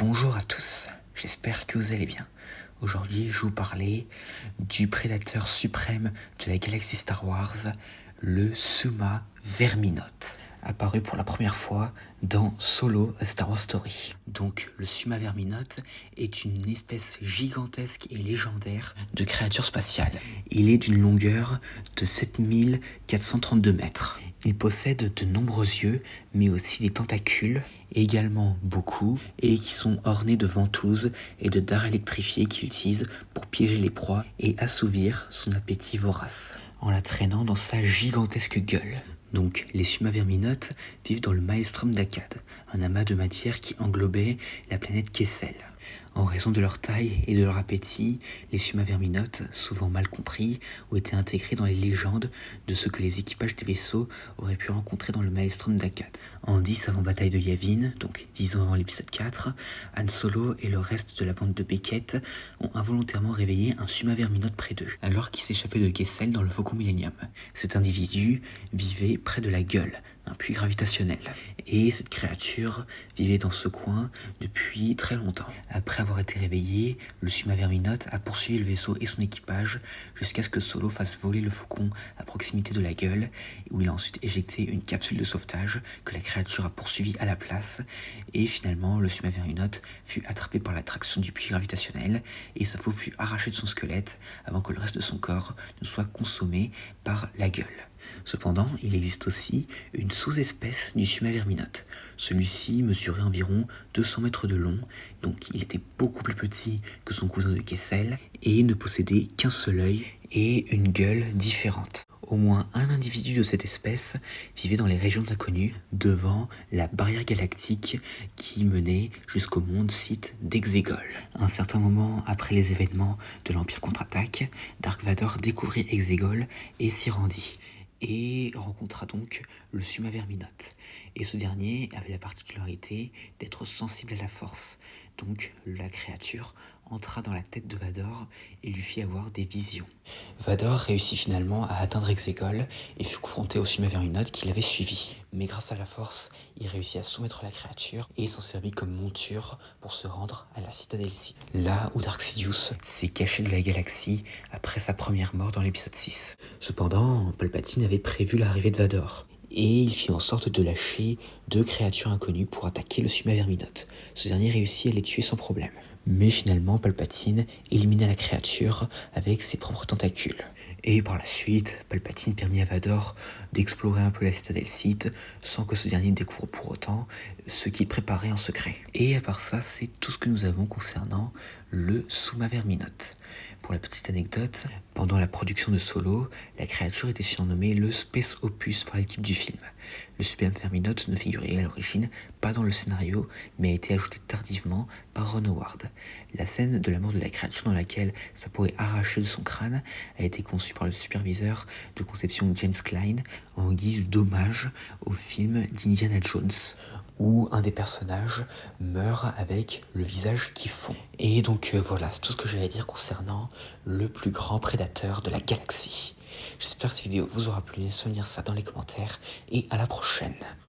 Bonjour à tous, j'espère que vous allez bien. Aujourd'hui, je vais vous parler du prédateur suprême de la galaxie Star Wars, le Suma Verminoth, apparu pour la première fois dans Solo A Star Wars Story. Donc, le Suma Verminoth est une espèce gigantesque et légendaire de créature spatiale. Il est d'une longueur de 7432 mètres. Il possède de nombreux yeux, mais aussi des tentacules, également beaucoup, et qui sont ornés de ventouses et de dards électrifiés qu'il utilise pour piéger les proies et assouvir son appétit vorace, en la traînant dans sa gigantesque gueule. Donc, les Suma Verminoth vivent dans le Maelstrom d'Akkad, un amas de matière qui englobait la planète Kessel. En raison de leur taille et de leur appétit, les Suma Verminoth, souvent mal compris, ont été intégrés dans les légendes de ce que les équipages des vaisseaux auraient pu rencontrer dans le Maelstrom d'Akkad. En 10 avant bataille de Yavin, donc 10 ans avant l'épisode 4, Han Solo et le reste de la bande de Beckett ont involontairement réveillé un Suma Verminoth près d'eux, alors qu'ils s'échappaient de Kessel dans le Faucon Millennium. Cet individu vivait près de la gueule d'un puits gravitationnel, et cette créature vivait dans ce coin depuis très longtemps. Après avoir été réveillé, le Suma Verminoth a poursuivi le vaisseau et son équipage jusqu'à ce que Solo fasse voler le faucon à proximité de la gueule, où il a ensuite éjecté une capsule de sauvetage que la créature a poursuivie à la place, et finalement le Suma Verminoth fut attrapé par l'attraction du puits gravitationnel et sa peau fut arrachée de son squelette avant que le reste de son corps ne soit consommé par la gueule. Cependant, il existe aussi une sous-espèce du Suma Verminoth. Celui-ci mesurait environ 200 mètres de long, donc il était beaucoup plus petit que son cousin de Kessel et ne possédait qu'un seul œil et une gueule différente. Au moins un individu de cette espèce vivait dans les régions inconnues, devant la barrière galactique qui menait jusqu'au monde site d'Exegol. À un certain moment après les événements de l'Empire contre-attaque, Dark Vador découvrit Exegol et s'y rendit, et rencontra donc le Suma Verminoth. Et ce dernier avait la particularité d'être sensible à la force. Donc la créature entra dans la tête de Vador et lui fit avoir des visions. Vador réussit finalement à atteindre Exegol et fut confronté au Suma Verminoth qui l'avait suivi. Mais grâce à la force, il réussit à soumettre la créature et s'en servit comme monture pour se rendre à la citadelle Sith, là où Dark Sidious s'est caché de la galaxie après sa première mort dans l'épisode 6. Cependant, Palpatine avait prévu l'arrivée de Vador, et il fit en sorte de lâcher 2 créatures inconnues pour attaquer le Suma Verminoth. Ce dernier réussit à les tuer sans problème. Mais finalement, Palpatine élimina la créature avec ses propres tentacules. Et par la suite, Palpatine permit à Vador d'explorer un peu la citadelle Sith sans que ce dernier découvre pour autant ce qu'il préparait en secret. Et à part ça, c'est tout ce que nous avons concernant le Suma Verminoth. Pour la petite anecdote, pendant la production de Solo, la créature était surnommée le Space Opus par l'équipe du film. Le Suma Verminoth ne figurait à l'origine pas dans le scénario, mais a été ajouté tardivement par Ron Howard. La scène de la mort de la créature dans laquelle sa peau est arrachée de son crâne a été conçue par le superviseur de conception James Klein en guise d'hommage au film d'Indiana Jones, où un des personnages meurt avec le visage qui fond. Et donc voilà, c'est tout ce que j'allais dire concernant le plus grand prédateur de la galaxie. J'espère que cette vidéo vous aura plu, laissez-moi dire ça dans les commentaires et à la prochaine.